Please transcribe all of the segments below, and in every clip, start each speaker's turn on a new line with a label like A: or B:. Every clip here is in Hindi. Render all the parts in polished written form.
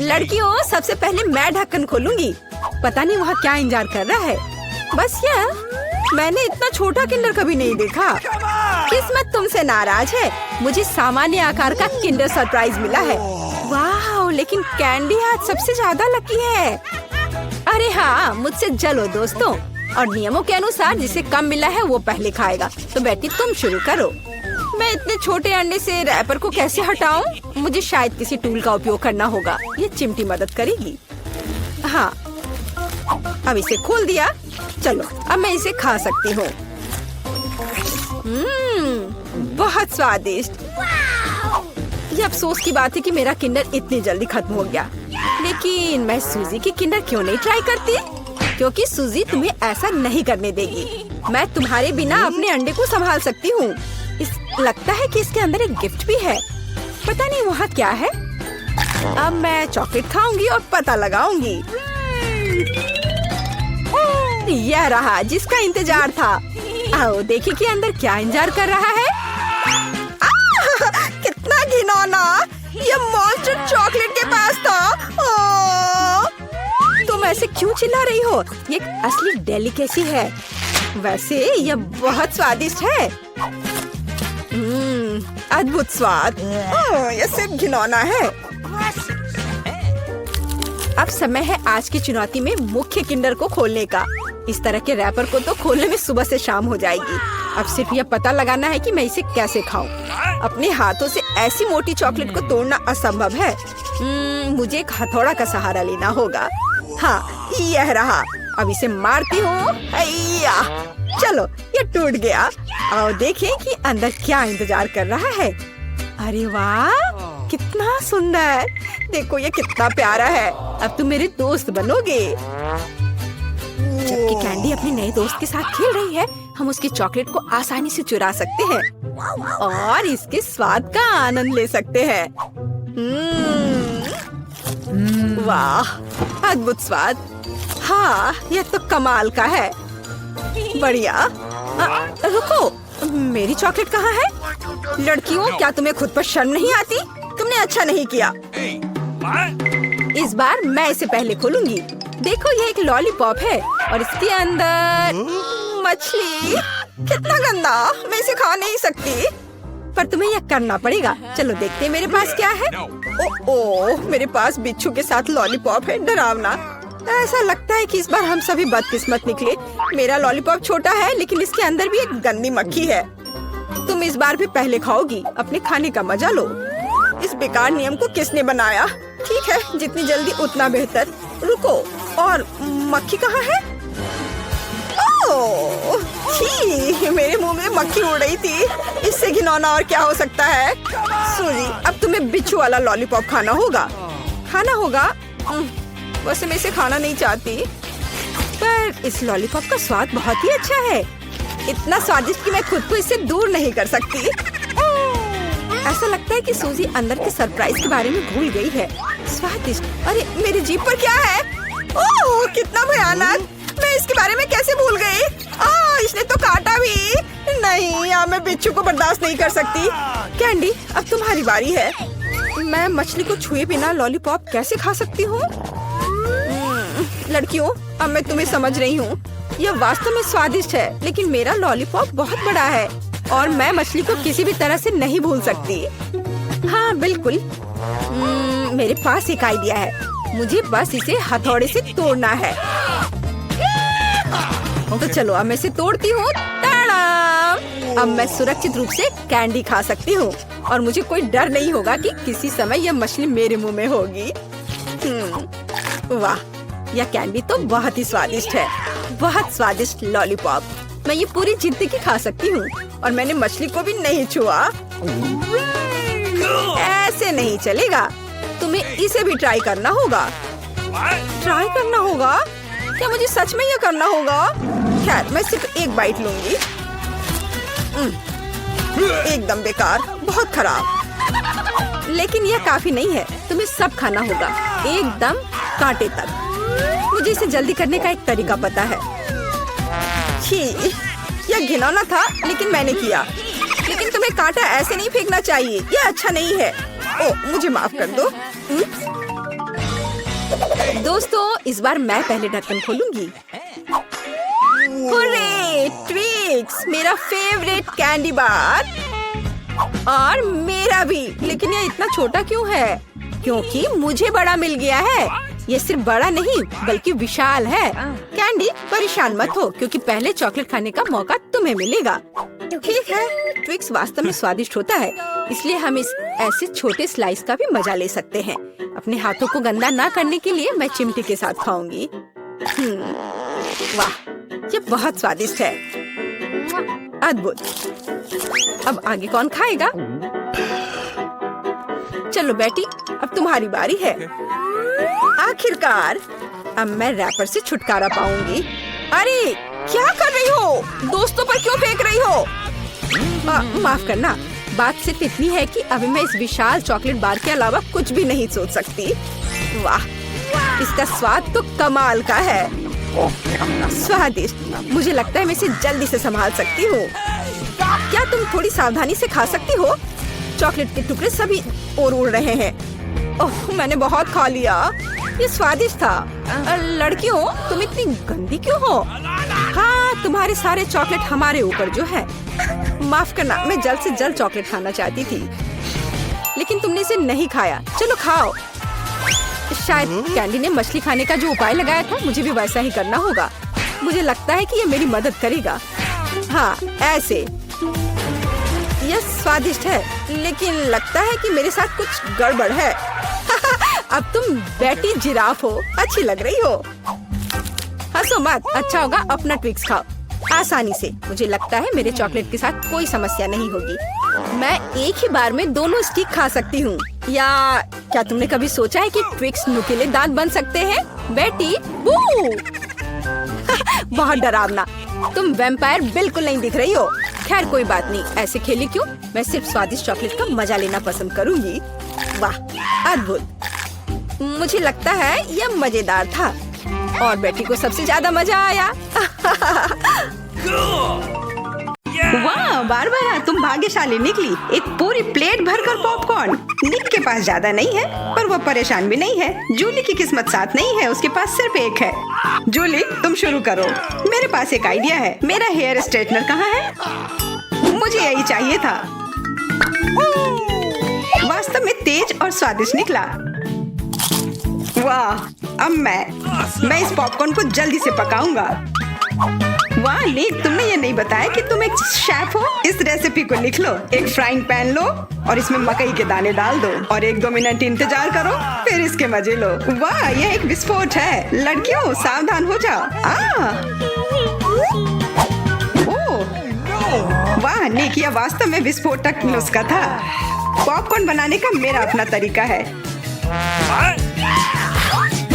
A: लड़कियों, सबसे पहले मैं ढक्कन खोलूंगी। पता नहीं वहाँ क्या इंतजार कर रहा है। बस यह, मैंने इतना छोटा किंडर कभी नहीं देखा। किस्मत तुमसे नाराज है। मुझे सामान्य आकार का किंडर सरप्राइज मिला है। वाह, लेकिन कैंडी आज सबसे ज्यादा लकी है। अरे हाँ, मुझसे जलो दोस्तों। और नियमों के अनुसार जिसे कम मिला है वो पहले खाएगा। तो बेटी तुम शुरू करो। मैं इतने छोटे अंडे से रैपर को कैसे हटाऊं? मुझे शायद किसी टूल का उपयोग करना होगा। ये चिमटी मदद करेगी। हाँ, अब इसे खोल दिया। चलो, अब मैं इसे खा सकती हूँ। बहुत स्वादिष्ट। ये अफसोस की बात है कि मेरा किंडर इतनी जल्दी खत्म हो गया। लेकिन मैं सूजी की किंडर क्यों नहीं ट्राई करती? क्योंकि सूजी तुम्हें ऐसा नहीं करने देगी। मैं तुम्हारे बिना अपने अंडे को संभाल सकती हूँ। लगता है कि इसके अंदर एक गिफ्ट भी है। पता नहीं वहाँ क्या है। अब मैं चॉकलेट खाऊंगी और पता लगाऊंगी। यह रहा जिसका इंतजार था। आओ देखिए कि अंदर क्या इंतजार कर रहा है। कितना घिनौना! ये मॉन्स्टर चॉकलेट के पास था। तुम ऐसे क्यों चिल्ला रही हो? ये असली डेलिकेसी है। वैसे यह बहुत स्वादिष्ट है। अद्भुत स्वाद। यह सिर्फ घिनौना है। अब समय है आज की चुनौती में मुख्य किंडर को खोलने का। इस तरह के रैपर को तो खोलने में सुबह से शाम हो जाएगी। अब सिर्फ यह पता लगाना है कि मैं इसे कैसे खाऊं। अपने हाथों से ऐसी मोटी चॉकलेट को तोड़ना असंभव है। मुझे एक हथौड़ा का सहारा लेना होगा। हाँ, यह रहा। अब इसे मारती हूँ। चलो, ये टूट गया। आओ देखें कि अंदर क्या इंतजार कर रहा है। अरे वाह, कितना सुंदर! देखो ये कितना प्यारा है। अब तुम मेरे दोस्त बनोगे। जबकि कैंडी अपने नए दोस्त के साथ खेल रही है, हम उसकी चॉकलेट को आसानी से चुरा सकते हैं और इसके स्वाद का आनंद ले सकते हैं। वाह, अद्भुत स्वाद। हाँ, यह तो कमाल का है। बढ़िया। रुको, मेरी चॉकलेट कहाँ है? लड़कियों, क्या तुम्हें खुद पर शर्म नहीं आती? तुमने अच्छा नहीं किया। इस बार मैं इसे पहले खोलूंगी। देखो, ये एक लॉलीपॉप है और इसके अंदर मछली। कितना गंदा! मैं इसे खा नहीं सकती। पर तुम्हें यह करना पड़ेगा। चलो देखते हैं मेरे पास क्या है। ओह, मेरे पास बिच्छू के साथ लॉलीपॉप है। डरावना। ऐसा लगता है कि इस बार हम सभी बदकिस्मत निकले। मेरा लॉलीपॉप छोटा है, लेकिन इसके अंदर भी एक गंदी मक्खी है। तुम इस बार भी पहले खाओगी। अपने खाने का मजा लो। इस बेकार नियम को किसने बनाया? ठीक है, जितनी जल्दी उतना बेहतर। रुको, और मक्खी कहाँ है? ओह, छी, मेरे मुंह में मक्खी उड़ रही थी। इससे घिनौना और क्या हो सकता है? सूजी, अब तुम्हें बिच्छू वाला लॉलीपॉप खाना होगा। वैसे मैं इसे खाना नहीं चाहती, पर इस लॉलीपॉप का स्वाद बहुत ही अच्छा है। इतना स्वादिष्ट कि मैं खुद को इससे दूर नहीं कर सकती। ऐसा लगता है कि सूजी अंदर के सरप्राइज के बारे में भूल गई है। स्वादिष्ट। अरे मेरी जीभ पर क्या है? ओह, कितना भयानक! मैं इसके बारे में कैसे भूल गई? इसने तो काटा भी। नहीं, मैं बिच्छू को बर्दाश्त नहीं कर सकती। कैंडी, अब तुम्हारी बारी है। मैं मछली को छुए बिना लॉलीपॉप कैसे खा सकती हूँ? लड़कियों, अब मैं तुम्हें समझ रही हूँ। यह वास्तव में स्वादिष्ट है, लेकिन मेरा लॉलीपॉप बहुत बड़ा है और मैं मछली को किसी भी तरह से नहीं भूल सकती। हाँ बिल्कुल। मेरे पास एक आइडिया है। मुझे बस इसे हथौड़े से तोड़ना है। तो चलो, अब मैं इसे तोड़ती हूँ। अब मैं सुरक्षित रूप से कैंडी खा सकती हूँ और मुझे कोई डर नहीं होगा कि किसी समय यह मछली मेरे मुंह में होगी। वाह, यह कैंडी तो बहुत ही स्वादिष्ट है। बहुत स्वादिष्ट लॉलीपॉप। मैं ये पूरी जिंदगी खा सकती हूँ और मैंने मछली को भी नहीं छुआ। ऐसे नहीं चलेगा। तुम्हें इसे भी ट्राई करना होगा। ट्राई करना होगा? क्या मुझे सच में ये करना होगा? खैर, मैं सिर्फ एक बाइट लूंगी। एकदम बेकार, बहुत खराब। लेकिन यह काफी नहीं है। तुम्हें सब खाना होगा, एकदम कांटे तक। मुझे इसे जल्दी करने का एक तरीका पता है। छी, यह घिनौना था, लेकिन मैंने किया। लेकिन तुम्हें कांटा ऐसे नहीं फेंकना चाहिए। यह अच्छा नहीं है। ओह, मुझे माफ कर दो। दोस्तों, इस बार मैं पहले ढक्कन खोलूंगी। हुर्रे! ट्विक्स, मेरा फेवरेट कैंडी बार। और मेरा भी। लेकिन ये इतना छोटा क्यों है? क्योंकि मुझे बड़ा मिल गया है। ये सिर्फ बड़ा नहीं बल्कि विशाल है। कैंडी, परेशान मत हो क्योंकि पहले चॉकलेट खाने का मौका तुम्हें मिलेगा। ठीक है, ट्विक्स वास्तव में स्वादिष्ट होता है, इसलिए हम इस ऐसे छोटे स्लाइस का भी मजा ले सकते हैं। अपने हाथों को गंदा ना करने के लिए मैं चिमटी के साथ खाऊंगी। वाह, ये बहुत स्वादिष्ट है। अद्भुत। अब आगे कौन खाएगा? चलो बेटी, अब तुम्हारी बारी है। आखिरकार अब मैं रैपर से छुटकारा पाऊंगी। अरे, क्या कर रही हो? दोस्तों पर क्यों फेंक रही हो? माफ करना, बात सिर्फ इतनी है कि अभी मैं इस विशाल चॉकलेट बार के अलावा कुछ भी नहीं सोच सकती। वाह, इसका स्वाद तो कमाल का है। स्वादिष्ट। मुझे लगता है मैं इसे जल्दी से संभाल सकती हूँ। क्या तुम थोड़ी सावधानी से खा सकती हो? चॉकलेट के टुकड़े सभी ओर उड़ रहे हैं। ओह, मैंने बहुत खा लिया। ये स्वादिष्ट था। लड़कियों, तुम इतनी गंदी क्यों हो? हाँ, तुम्हारे सारे चॉकलेट हमारे ऊपर जो है। माफ करना, मैं जल्द से जल्द चॉकलेट खाना चाहती थी, लेकिन तुमने इसे नहीं खाया। चलो खाओ। शायद कैंडी ने मछली खाने का जो उपाय लगाया था, मुझे भी वैसा ही करना होगा। मुझे लगता है कि ये मेरी मदद करेगा। हाँ, ऐसे। यह स्वादिष्ट है, लेकिन लगता है कि मेरे साथ कुछ गड़बड़ है। अब तुम बेटी जिराफ हो, अच्छी लग रही हो। हंसो मत, अच्छा होगा अपना ट्विक्स खाओ आसानी से। मुझे लगता है मेरे चॉकलेट के साथ कोई समस्या नहीं होगी। मैं एक ही बार में दोनों स्टिक खा सकती हूँ। या क्या तुमने कभी सोचा है कि ट्विक्स नुकीले दांत बन सकते हैं? बेटी, बू! बहुत डरावना। तुम वैम्पायर बिल्कुल नहीं दिख रही हो। खैर कोई बात नहीं, ऐसे खेली क्यों? मैं सिर्फ स्वादिष्ट चॉकलेट का मजा लेना पसंद करूंगी। वाह, अद्भुत। मुझे लगता है यह मजेदार था और बेटी को सबसे ज्यादा मजा आया।
B: वाह बारबरा, तुम भाग्यशाली निकली। एक पूरी प्लेट भरकर पॉपकॉर्न। निक के पास ज्यादा नहीं है, पर वो परेशान भी नहीं है। जूली की किस्मत साथ नहीं है, उसके पास सिर्फ एक है। जूली, तुम शुरू करो। मेरे पास एक आइडिया है। मेरा हेयर स्ट्रेटनर कहाँ है? मुझे यही चाहिए था। वास्तव में तेज और स्वादिष्ट निकला। वाह, अब मैं इस पॉपकॉर्न को जल्दी से पकाऊंगा। वाह निक, तुमने ये नहीं बताया कि तुम एक शेफ हो। इस रेसिपी को लिख लो। एक फ्राइंग पैन लो और इसमें मकई के दाने डाल दो और 1-2 मिनट इंतजार करो, फिर इसके मजे लो। वाह, यह एक विस्फोट है। लड़कियों, सावधान हो जाओ। वाह निक, यह वास्तव में विस्फोटक नुस्खा था। पॉपकॉर्न बनाने का मेरा अपना तरीका है।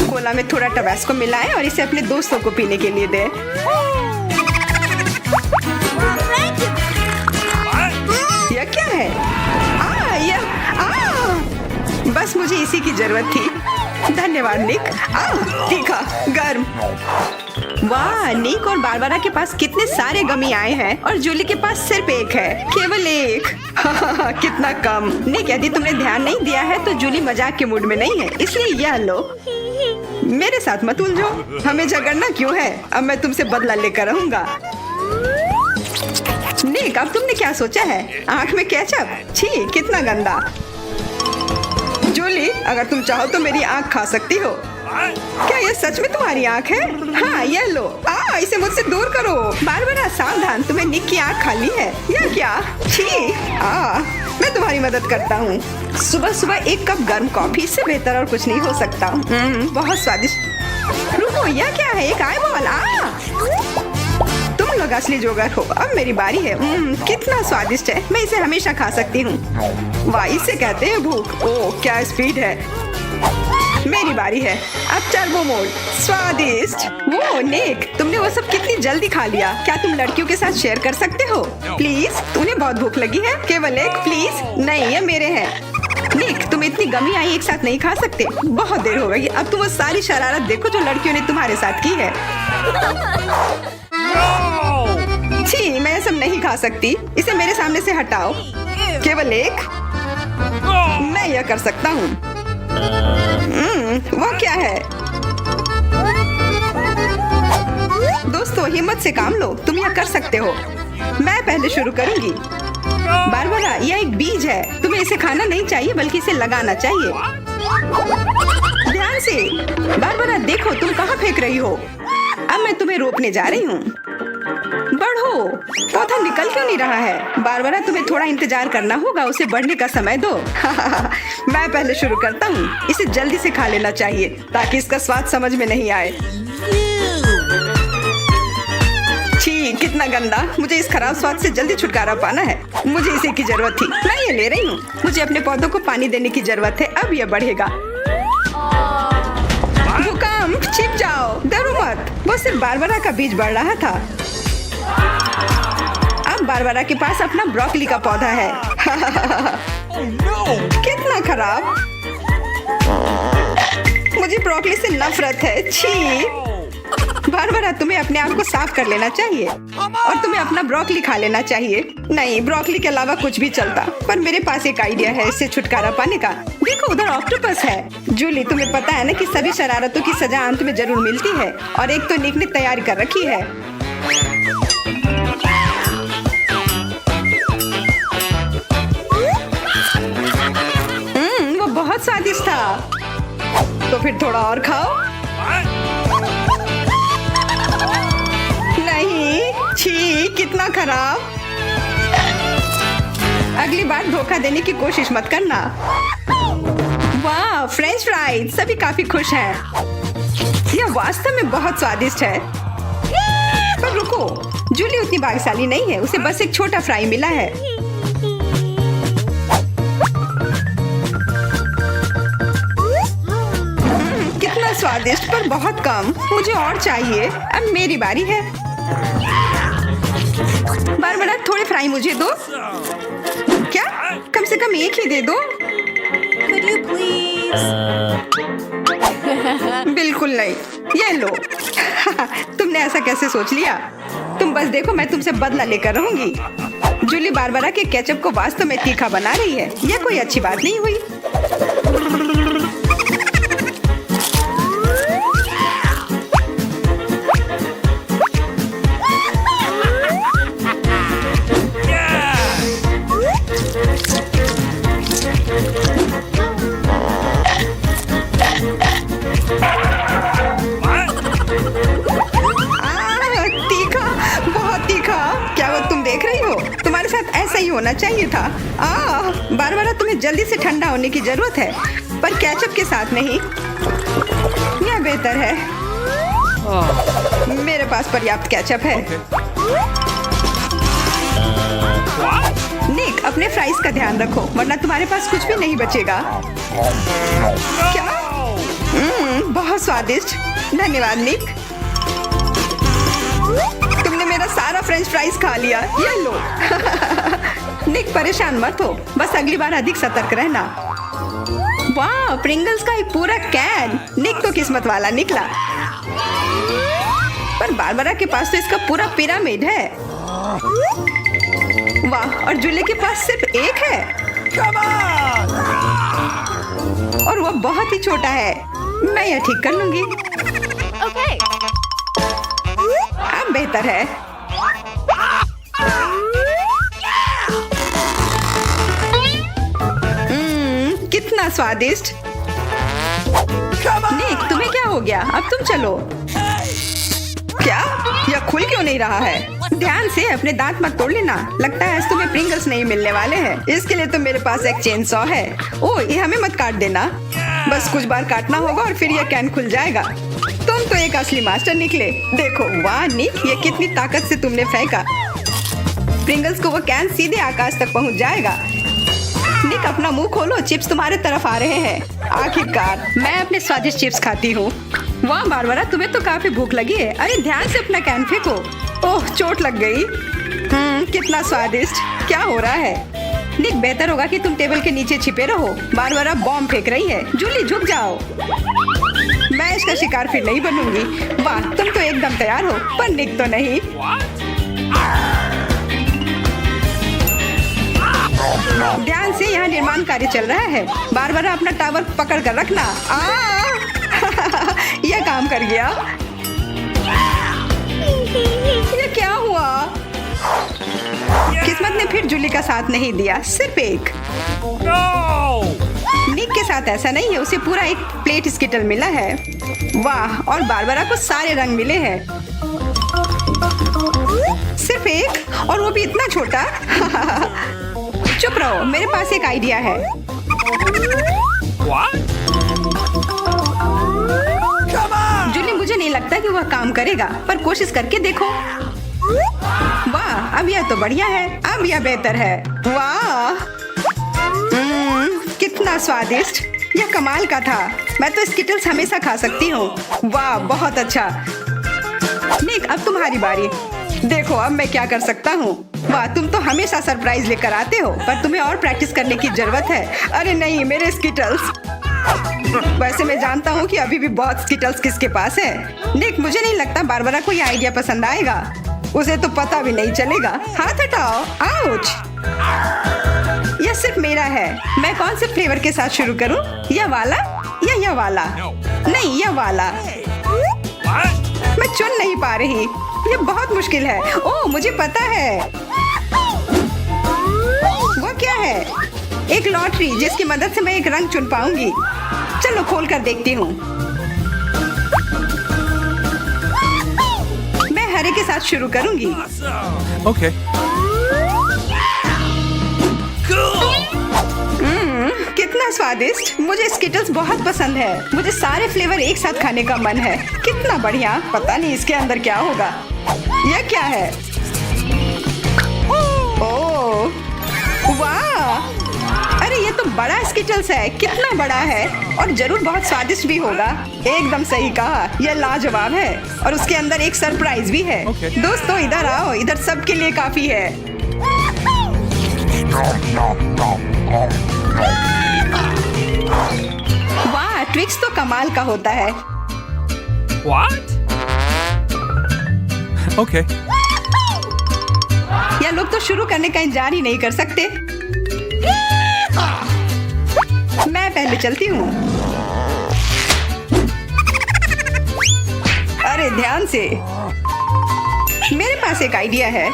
B: कोला में थोड़ा टबास्को मिलाएं और इसे अपने दोस्तों को पीने के लिए दें। यह क्या है? बस मुझे इसी की जरूरत थी। धन्यवाद निक। तीखा, गर्म। वाह, निक और बारबरा के पास कितने सारे गमी आए हैं और जूली के पास सिर्फ एक है। केवल एक। कितना कम। निक, यदि तुमने ध्यान नहीं दिया है तो जूली मजाक के मूड में नहीं है, इसलिए यह लो। मेरे साथ मत उलझो। हमें झगड़ना क्यों है? अब मैं तुमसे बदला लेकर रहूंगा। निक, अब तुमने क्या सोचा है? आँख में केचप? छी, कितना गंदा। जूली, अगर तुम चाहो तो मेरी आँख खा सकती हो। क्या यह सच में तुम्हारी आँख है? हाँ, यह लो। इसे मुझसे दूर करो। बारबरा, सावधान, तुम्हें निक की आँख खाली है। यह क्या? छी। मैं तुम्हारी मदद करता हूँ। सुबह सुबह एक कप गर्म कॉफी, इससे बेहतर और कुछ नहीं हो सकता। बहुत स्वादिष्ट। रुको, यह क्या है? एक आईबॉल। तुम लोग असली जोगर हो। अब मेरी बारी है। कितना स्वादिष्ट है। मैं इसे हमेशा खा सकती हूँ। वाह, इसे कहते हैं भूख। ओह, क्या स्पीड है। मेरी बारी है। अब टर्बो मोड। स्वादिष्ट। वो निक, तुमने वो सब कितनी जल्दी खा लिया। क्या तुम लड़कियों के साथ शेयर कर सकते हो? प्लीज, तुम्हें बहुत भूख लगी है। केवल एक, प्लीज। नहीं, ये मेरे हैं। निक, तुम इतनी गमी आई एक साथ नहीं खा सकते। बहुत देर हो गई। अब तुम वो सारी शरारत देखो जो लड़कियों ने तुम्हारे साथ की है। छी, मैं सब नहीं खा सकती। इसे मेरे सामने से हटाओ। केवल एक। मैं यह कर सकता हूँ। वो क्या है? रुको, हिम्मत से काम लो, तुम यह कर सकते हो। मैं पहले शुरू करूंगी। बारबरा, यह एक बीज है, तुम्हें इसे खाना नहीं चाहिए बल्कि इसे लगाना चाहिए। ध्यान से। बारबरा देखो तुम कहाँ फेंक रही हो। अब मैं तुम्हें रोकने जा रही हूँ। बढ़ो, पौधा निकल क्यों नहीं रहा है? बारबरा तुम्हें थोड़ा इंतजार करना होगा, उसे बढ़ने का समय दो। मैं पहले शुरू करता हूँ। इसे जल्दी से खा लेना चाहिए ताकि इसका स्वाद समझ में नहीं आए। छी, कितना गंदा। मुझे इस खराब स्वाद से जल्दी छुटकारा पाना है। मुझे इसे की जरूरत थी, मैं ये ले रही हूँ। मुझे अपने पौधों को पानी देने की जरूरत है, अब यह बढ़ेगा। भूकंप, छिप जाओ, डरो मत। वो सिर्फ बारबरा का बीज बढ़ रहा था। अब बारबरा के पास अपना ब्रोकली का पौधा है। कितना खराब। मुझे ब्रोकली से नफरत है। छी। बारबरा तुम्हें अपने आप को साफ कर लेना चाहिए और तुम्हें अपना ब्रोकली खा लेना चाहिए। नहीं, ब्रोकली के अलावा कुछ भी चलता, पर मेरे पास एक आइडिया है इससे छुटकारा पाने का। देखो उधर ऑक्टोपस है। जूली, तुम्हें पता है ना कि सभी शरारतों की सजा अंत में जरूर मिलती है, और एक तो निक ने तैयारी कर रखी है। वो बहुत स्वादिष्ट था। तो फिर थोड़ा और खाओ। नहीं, छी, कितना खराब। अगली बार धोखा देने की कोशिश मत करना। वाह, फ्रेंच फ्राइज, सभी काफी खुश हैं। यह वास्तव में बहुत स्वादिष्ट है। पर रुको, जूली उतनी भाग्यशाली नहीं है, उसे बस एक छोटा फ्राई मिला है। कितना स्वादिष्ट, पर बहुत कम। मुझे और चाहिए। अब मेरी बारी है। बारबरा, थोड़े फ्राई मुझे दो। क्या? कम से कम एक ही दे दो।
A: Could you please?
B: बिल्कुल नहीं। ये लो। तुमने ऐसा कैसे सोच लिया? तुम बस देखो, मैं तुमसे बदला लेकर रहूंगी। जूली बारबरा के केचप को वास्तव में तीखा बना रही है। यह कोई अच्छी बात नहीं हुई। ऐसा ही होना चाहिए था। बारबरा, तुम्हें जल्दी से ठंडा होने की जरूरत है, पर केचप के साथ नहीं। यह बेहतर है। मेरे पास पर्याप्त केचप है। निक, अपने फ्राइज का ध्यान रखो, वरना तुम्हारे पास कुछ भी नहीं बचेगा। क्या? बहुत स्वादिष्ट। धन्यवाद निक। तुमने मेरा सारा फ्रेंच फ्राइज खा लिया। ये लो। निक, परेशान मत हो, बस अगली बार अधिक सतर्क रहना। वाह, प्रिंगल्स का एक पूरा कैन। निक तो किस्मत वाला निकला। पर बारबरा के पास तो इसका पूरा पिरामिड है। वाह, और जूली के पास सिर्फ एक है। और वह बहुत ही छोटा है। मैं यह ठीक कर लूंगी।
A: Okay.
B: अब बेहतर है। कितना स्वादिष्ट। निक, तुम्हें क्या हो गया? अब तुम चलो। क्या? यह खुल क्यों नहीं रहा है? ध्यान से, अपने दांत मत तोड़ लेना। लगता है आज तुम्हें प्रिंगल्स नहीं मिलने वाले हैं। इसके लिए तो मेरे पास एक चेन सॉ है। ओह, ये हमें मत काट देना। बस कुछ बार काटना होगा और फिर यह कैन खुल जाएगा। तुम तो एक असली मास्टर निकले। देखो, वाह निक, ये कितनी ताकत से तुमने फेंका। प्रिंगल्स को वो कैन सीधे आकाश तक पहुंच जाएगा। निक, अपना मुंह खोलो, चिप्स तुम्हारे तरफ आ रहे हैं। आखिरकार मैं अपने स्वादिष्ट चिप्स खाती हूँ। वाह बारबरा, तुम्हें तो काफी भूख लगी है। अरे ध्यान से अपना कैन फेंको। ओह, चोट लग गई। कितना स्वादिष्ट। क्या हो रहा है? निक, बेहतर होगा कि तुम टेबल के नीचे छिपे रहो। बारबरा बॉम्ब फेंक रही है। जूली, झुक जाओ। मैं इसका शिकार फिर नहीं बनूंगी। वाह, तुम तो एकदम तैयार हो, पर निक तो नहीं। ध्यान से, यहाँ निर्माण कार्य चल रहा है। बारबरा, अपना टावर पकड़ कर रखना। यह काम कर गया। ये क्या हुआ? किस्मत ने फिर जूली का साथ नहीं दिया, सिर्फ एक। निक के साथ ऐसा नहीं है, उसे पूरा एक प्लेट स्किटल मिला है। वाह, और बारबरा को सारे रंग मिले हैं। सिर्फ एक, और वो भी इतना छोटा। चुप रहो, मेरे पास एक आइडिया है। जूली, मुझे नहीं लगता कि वह काम करेगा, पर कोशिश करके देखो। वाह, अब यह तो बढ़िया है, अब यह बेहतर है। वाह, कितना स्वादिष्ट, यह कमाल का था। मैं तो स्किटल्स हमेशा खा सकती हूँ। वाह, बहुत अच्छा। निक, अब तुम्हारी बारी। देखो अब मैं क्या कर सकता हूँ। वाह, तुम तो हमेशा सरप्राइज लेकर आते हो, पर तुम्हें और प्रैक्टिस करने की जरूरत है। अरे नहीं, मेरे स्किटल्स। वैसे मैं जानता हूँ कि अभी भी बहुत स्किटल्स किसके पास है। निक, मुझे नहीं लगता बारबरा को यह आइडिया पसंद आएगा। उसे तो पता भी नहीं चलेगा। हाथ हटाओ। आउच! यह सिर्फ मेरा है। मैं कौन से फ्लेवर के साथ शुरू करूं? यह वाला या यह वाला? नहीं, यह वाला। मैं चुन नहीं पा रही। यह बहुत मुश्किल है। ओह, मुझे पता है। वो क्या है? एक लॉटरी जिसकी मदद से मैं एक रंग चुन पाऊंगी। चलो खोल कर देखती हूँ। मैं हरे के साथ शुरू करूंगी।
C: Okay.
B: कितना स्वादिष्ट। मुझे स्किटल्स बहुत पसंद है। मुझे सारे फ्लेवर एक साथ खाने का मन है। कितना बढ़िया। पता नहीं इसके अंदर क्या होगा। यह क्या है? ओह, वाह! अरे ये तो बड़ा स्किटल्स है। कितना बड़ा है, और जरूर बहुत स्वादिष्ट भी होगा। एकदम सही कहा, यह लाजवाब है, और उसके अंदर एक सरप्राइज भी है।
C: Okay.
B: दोस्तों इधर आओ, इधर सबके लिए काफी है। वाह, ट्विक्स तो कमाल का होता है।
C: What? Okay.
B: यह लोग तो शुरू करने का इंतजार ही नहीं कर सकते। मैं पहले चलती हूँ। अरे ध्यान से। मेरे पास एक आइडिया है।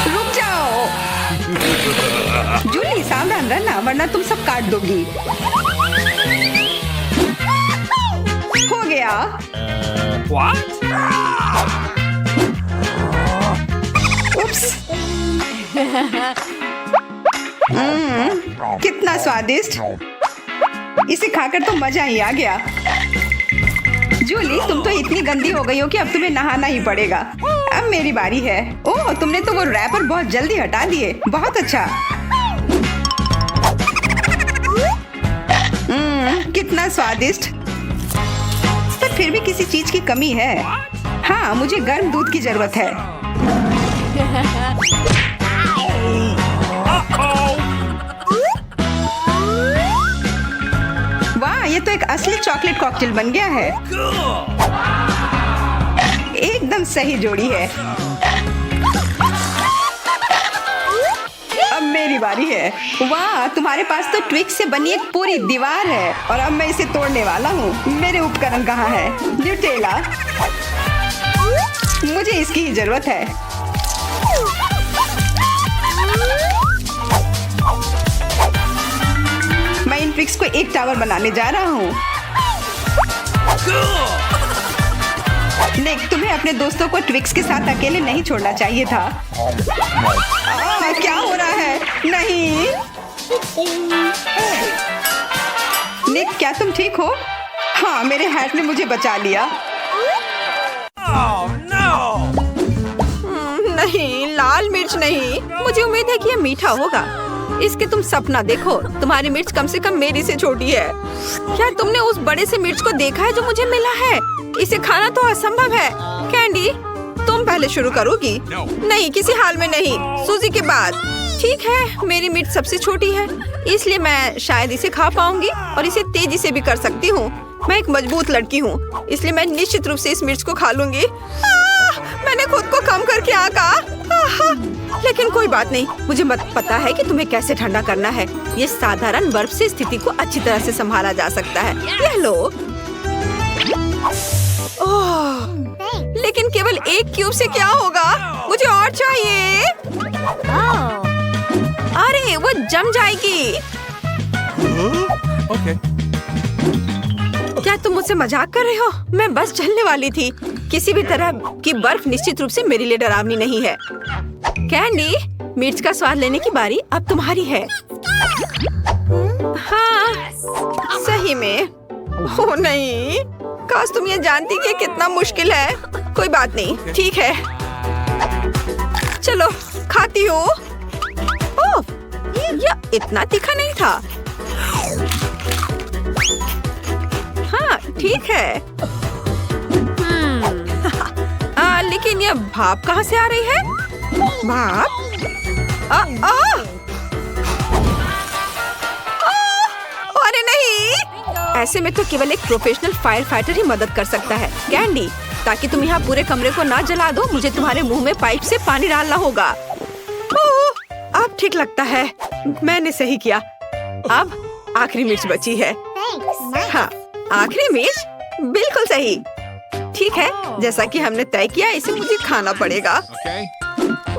B: रुक जाओ। जूली, सावधान रहना, वरना तुम सब काट दोगी। हो गया।
C: What?
B: उप्स। कितना स्वादिष्ट। इसे खाकर तो मजा ही आ गया। जूली, तुम तो इतनी गंदी हो गई हो कि अब तुम्हें नहाना ही पड़ेगा। अब मेरी बारी है। ओह, तुमने तो वो रैपर बहुत जल्दी हटा दिए। बहुत अच्छा। कितना स्वादिष्ट। पर फिर भी किसी चीज की कमी है। हाँ, मुझे गर्म दूध की जरूरत है। वाह, ये तो एक असली चॉकलेट कॉकटेल बन गया है। एकदम सही जोड़ी है। अब मेरी बारी है। वाह, तुम्हारे पास तो ट्विक्स से बनी एक पूरी दीवार है, और अब मैं इसे तोड़ने वाला हूँ। मेरे उपकरण कहाँ है? न्यूटेला। मुझे इसकी ही जरूरत है। मैं इन ट्विक्स को एक टावर बनाने जा रहा हूँ। निक, तुम्हें अपने दोस्तों को ट्विक्स के साथ अकेले नहीं छोड़ना चाहिए था। क्या हो रहा है? नहीं। निक, क्या तुम ठीक हो? हाँ, मेरे हैट ने मुझे बचा लिया।
C: Oh no!
A: नहीं, लाल मिर्च नहीं। मुझे उम्मीद है कि ये मीठा होगा। इसके तुम सपना देखो, तुम्हारी मिर्च कम से कम मेरी से छोटी है। क्या तुमने उस बड़े से मिर्च को देखा है जो मुझे मिला है? इसे खाना तो असंभव है। कैंडी, तुम पहले शुरू करोगी? नहीं, किसी हाल में नहीं। सूजी के बाद। ठीक है, मेरी मिर्च सबसे छोटी है, इसलिए मैं शायद इसे खा पाऊंगी, और इसे तेजी से भी कर सकती हूँ। मैं एक मजबूत लड़की हूँ, इसलिए मैं निश्चित रूप से इस मिर्च को खा लूंगी। मैंने खुद को कम करके आका। लेकिन कोई बात नहीं, मुझे पता है कि तुम्हें कैसे ठंडा करना है। ये साधारण बर्फ से स्थिति को अच्छी तरह से संभाला जा सकता है। यह लो। ओह, लेकिन केवल एक क्यूब से क्या होगा? मुझे और चाहिए। अरे वो जम जाएगी।
C: Okay.
A: क्या तुम मुझसे मजाक कर रहे हो? मैं बस चलने वाली थी। किसी भी तरह की बर्फ निश्चित रूप से मेरे लिए डरावनी नहीं है। कैंडी, मिर्च का स्वाद लेने की बारी अब तुम्हारी है। हाँ, सही में। ओह नहीं, काश तुम ये जानती कि कितना मुश्किल है। कोई बात नहीं, ठीक है। चलो, खाती हूँ। ओह, यह इतना तीखा नहीं था। हाँ, ठीक है। लेकिन यह भाप कहाँ से आ रही है? भाप? अरे नहीं! ऐसे में तो केवल एक प्रोफेशनल फायर फाइटर ही मदद कर सकता है। कैंडी, ताकि तुम यहाँ पूरे कमरे को ना जला दो, मुझे तुम्हारे मुंह में पाइप से पानी डालना होगा। अब ठीक लगता है। मैंने सही किया। अब आखिरी मिर्च बची है। हाँ, आखिरी मिर्च? बिल्कुल सही। ठीक है, जैसा कि हमने तय किया, इसे मुझे खाना पड़ेगा।
C: Okay.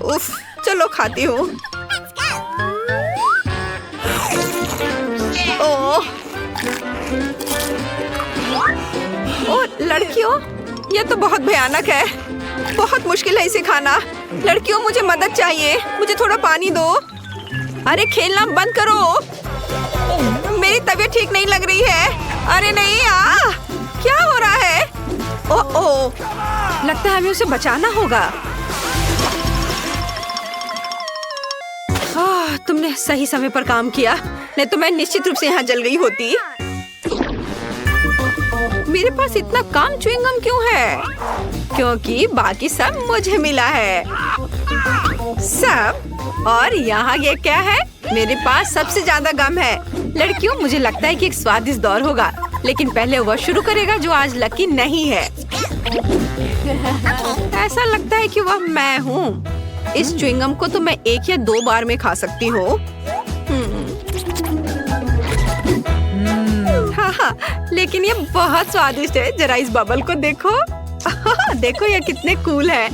A: उफ, चलो खाती हूँ। ओह, लड़कियों, यह तो बहुत भयानक है। बहुत मुश्किल है इसे खाना। लड़कियों, मुझे मदद चाहिए। मुझे थोड़ा पानी दो। अरे खेलना बंद करो। मेरी तबीयत ठीक नहीं लग रही है। अरे नहीं, क्या हो रहा है? ओह, लगता है हमें उसे बचाना होगा। तुमने सही समय पर काम किया, नहीं तो मैं निश्चित रूप से यहाँ जल गई होती। मेरे पास इतना कम च्युइंगम क्यों है? क्योंकि बाकी सब मुझे मिला है। सब? और यहाँ ये क्या है? मेरे पास सबसे ज्यादा गम है। लड़कियों, मुझे लगता है कि एक स्वादिष्ट दौर होगा, लेकिन पहले वह शुरू करेगा जो आज लकी नहीं है। ऐसा लगता है कि वह मैं हूँ। इस च्युइंगम को तो मैं 1 या 2 बार में खा सकती हूँ। हाँ, लेकिन ये बहुत स्वादिष्ट है। जरा इस बबल को देखो। देखो ये कितने कूल है।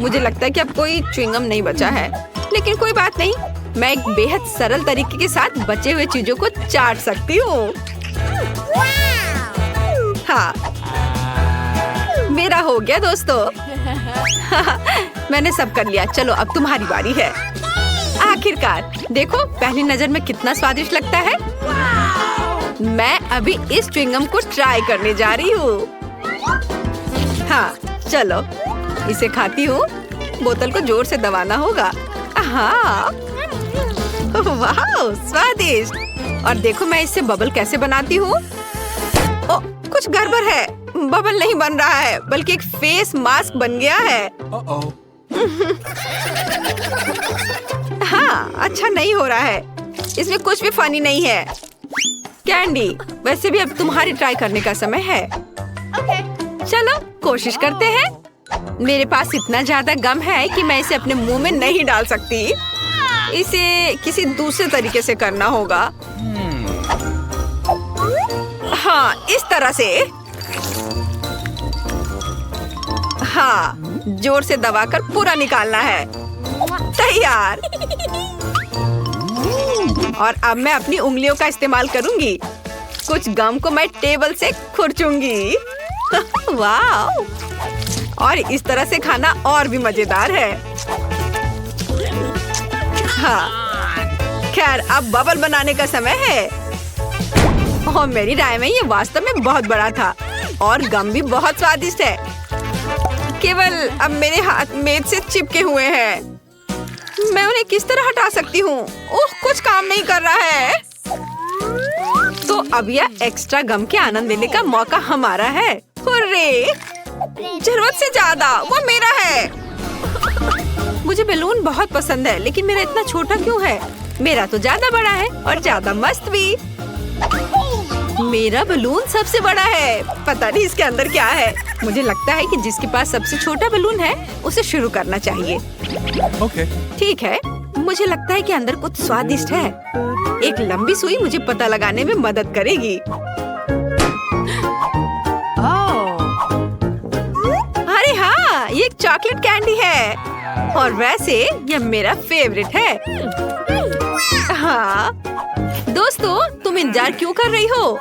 A: मुझे लगता है कि अब कोई च्युइंगम नहीं बचा है, लेकिन कोई बात नहीं। मैं एक बेहद सरल तरीके के साथ बचे हुए चीजों को चाट सकती हूँ। हाँ, मेरा हो गया दोस्तों। मैंने सब कर लिया। चलो, अब तुम्हारी बारी है। आखिरकार, देखो पहली नजर में कितना स्वादिष्ट लगता है। मैं अभी इस च्युइंगम को ट्राई करने जा रही हूँ। हाँ, चलो इसे खाती हूँ। बोतल को जोर से दबाना होगा। हाँ, वाह, स्वादिष्ट। और देखो मैं इससे बबल कैसे बनाती हूँ। कुछ गड़बड़ है। बबल नहीं बन रहा है, बल्कि एक फेस मास्क बन गया है।
C: Uh-oh.
A: हाँ, अच्छा नहीं हो रहा है। इसमें कुछ भी फनी नहीं है। कैंडी, वैसे भी अब तुम्हारी ट्राई करने का समय है। चलो कोशिश करते हैं। मेरे पास इतना ज्यादा गम है कि मैं इसे अपने मुंह में नहीं डाल सकती। इसे किसी दूसरे तरीके से करना होगा। हाँ, इस तरह से। हाँ, जोर से दबाकर पूरा निकालना है। तैयार। और अब मैं अपनी उंगलियों का इस्तेमाल करूंगी। कुछ गम को मैं टेबल से खुरचूंगी। वाह! और इस तरह से खाना और भी मजेदार है। हाँ, खैर अब बबल बनाने का समय है। और मेरी राय में ये वास्तव में बहुत बड़ा था और गम भी बहुत स्वादिष्ट है। केवल अब मेरे हाथ मेज से चिपके हुए हैं। मैं उन्हें किस तरह हटा सकती हूँ? ओह, कुछ काम नहीं कर रहा है। तो अब यह एक्स्ट्रा गम के आनंद लेने का मौका हमारा है। हुर्रे! जरूरत से ज्यादा, वो मेरा है। मुझे बैलून बहुत पसंद है, लेकिन मेरा इतना छोटा क्यों है? मेरा तो ज्यादा बड़ा है और ज्यादा मस्त भी। मेरा बलून सबसे बड़ा है। पता नहीं इसके अंदर क्या है। मुझे लगता है कि जिसके पास सबसे छोटा बलून है उसे शुरू करना चाहिए।
C: Okay.
A: ठीक है, मुझे लगता है कि अंदर कुछ स्वादिष्ट है। एक लंबी सुई मुझे पता लगाने में मदद करेगी। चॉकलेट कैंडी है और वैसे ये मेरा फेवरेट है। हाँ दोस्तों, तुम इंतजार क्यों कर रही हो?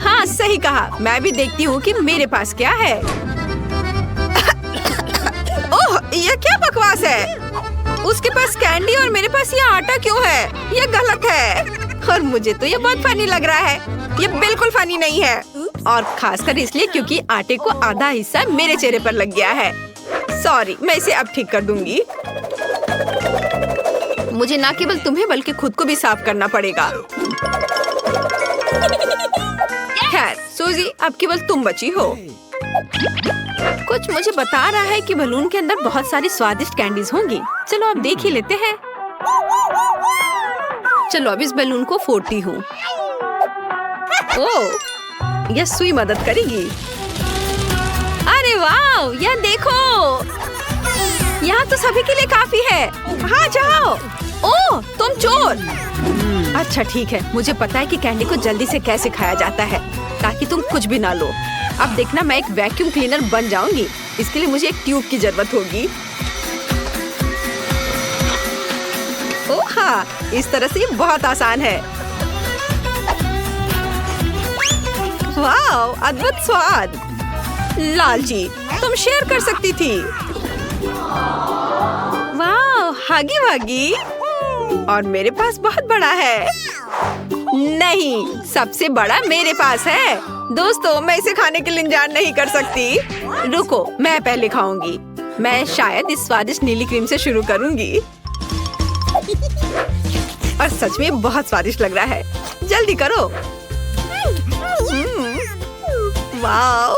A: हाँ सही कहा, मैं भी देखती हूँ कि मेरे पास क्या है। ओह, ये क्या बकवास है? उसके पास कैंडी और मेरे पास ये आटा क्यों है? ये गलत है और मुझे तो ये बहुत फनी लग रहा है। ये बिल्कुल फनी नहीं है और खासकर इसलिए क्योंकि आटे को आधा हिस्सा मेरे चेहरे पर लग गया है। सॉरी, मैं इसे अब ठीक कर दूंगी। मुझे ना केवल तुम्हें बल्कि खुद को भी साफ करना पड़ेगा। खैर सूजी, अब केवल तुम बची हो। कुछ मुझे बता रहा है कि बलून के अंदर बहुत सारी स्वादिष्ट कैंडीज होंगी। चलो अब देख ही लेते हैं। चलो अब इस बलून को फोड़ती हूँ। ओह, यह सुई मदद करेगी। अरे वाह, यह देखो, यहाँ तो सभी के लिए काफी है। हाँ जाओ। ओह, तुम चोर। अच्छा ठीक है, मुझे पता है कि कैंडी को जल्दी से कैसे खाया जाता है ताकि तुम कुछ भी ना लो। अब देखना, मैं एक वैक्यूम क्लीनर बन जाऊंगी। इसके लिए मुझे एक ट्यूब की जरूरत होगी। ओह हाँ, इस तरह से ये बहुत आसान है। वाह, अद्भुत स्वाद। लालची, तुम शेयर कर सकती थी। वाह, हागी वागी। और मेरे पास बहुत बड़ा है। नहीं, सबसे बड़ा मेरे पास है। दोस्तों, मैं इसे खाने के लिए इंतजार नहीं कर सकती। रुको, मैं पहले खाऊंगी। मैं शायद इस स्वादिष्ट नीली क्रीम से शुरू करूंगी। और सच में बहुत स्वादिष्ट लग रहा है। जल्दी करो। वाह,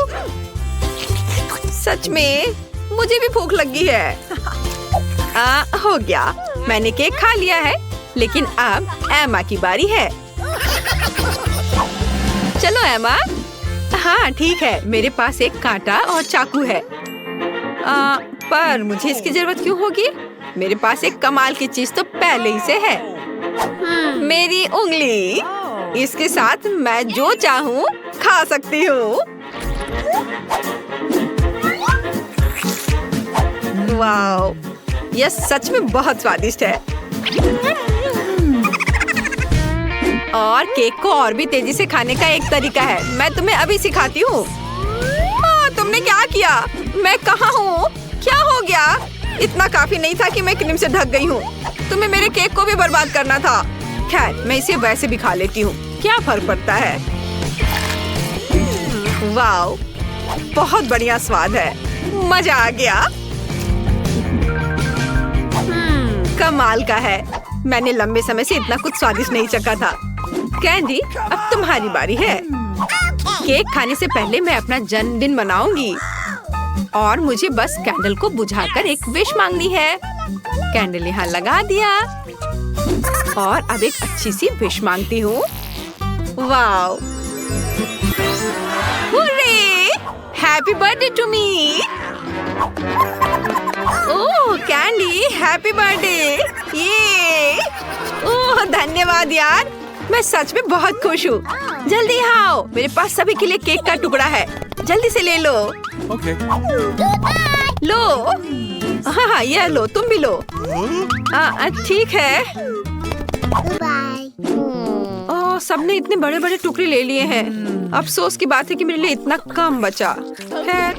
A: सच में मुझे भी भूख लगी है। हो गया, मैंने केक खा लिया है, लेकिन अब एमा की बारी है। चलो एमा। हाँ ठीक है, मेरे पास एक कांटा और चाकू है। पर मुझे इसकी जरूरत क्यों होगी? मेरे पास एक कमाल की चीज तो पहले ही से है। मेरी उंगली। इसके साथ मैं जो चाहूँ खा सकती हूँ। वाओ, यह सच में बहुत स्वादिष्ट है। और केक को और भी तेजी से खाने का एक तरीका है। मैं तुम्हें अभी सिखाती हूँ। तुमने क्या किया? मैं कहाँ हूँ? क्या हो गया? इतना काफी नहीं था कि मैं क्रीम से ढक गई हूँ। तुम्हें मेरे केक को भी बर्बाद करना था। खैर, मैं इसे वैसे भी खा लेती हूँ, क्या फर्क पड़ता है। वाओ, बहुत बढ़िया स्वाद है। मजा आ गया। कमाल का है। मैंने लंबे समय से इतना कुछ स्वादिष्ट नहीं चखा था। कैंडी, अब तुम्हारी बारी है। केक खाने से पहले मैं अपना जन्मदिन मनाऊंगी और मुझे बस कैंडल को बुझाकर एक विश मांगनी है। कैंडल यहाँ लगा दिया और अब एक अच्छी सी विश मांगती हूँ। Wow, hurray! Happy birthday to me. Oh candy, happy birthday. ये ओह धन्यवाद यार, मैं सच में बहुत खुश हूँ। जल्दी आओ, मेरे पास सभी के लिए केक का टुकड़ा है। जल्दी से ले लो।
C: Okay.
A: लो। हाँ, यह लो, तुम भी लो। ठीक है। ओह, सबने इतने बड़े बड़े टुकड़े ले लिए हैं। अफसोस की बात है कि मेरे लिए इतना कम बचा। खैर,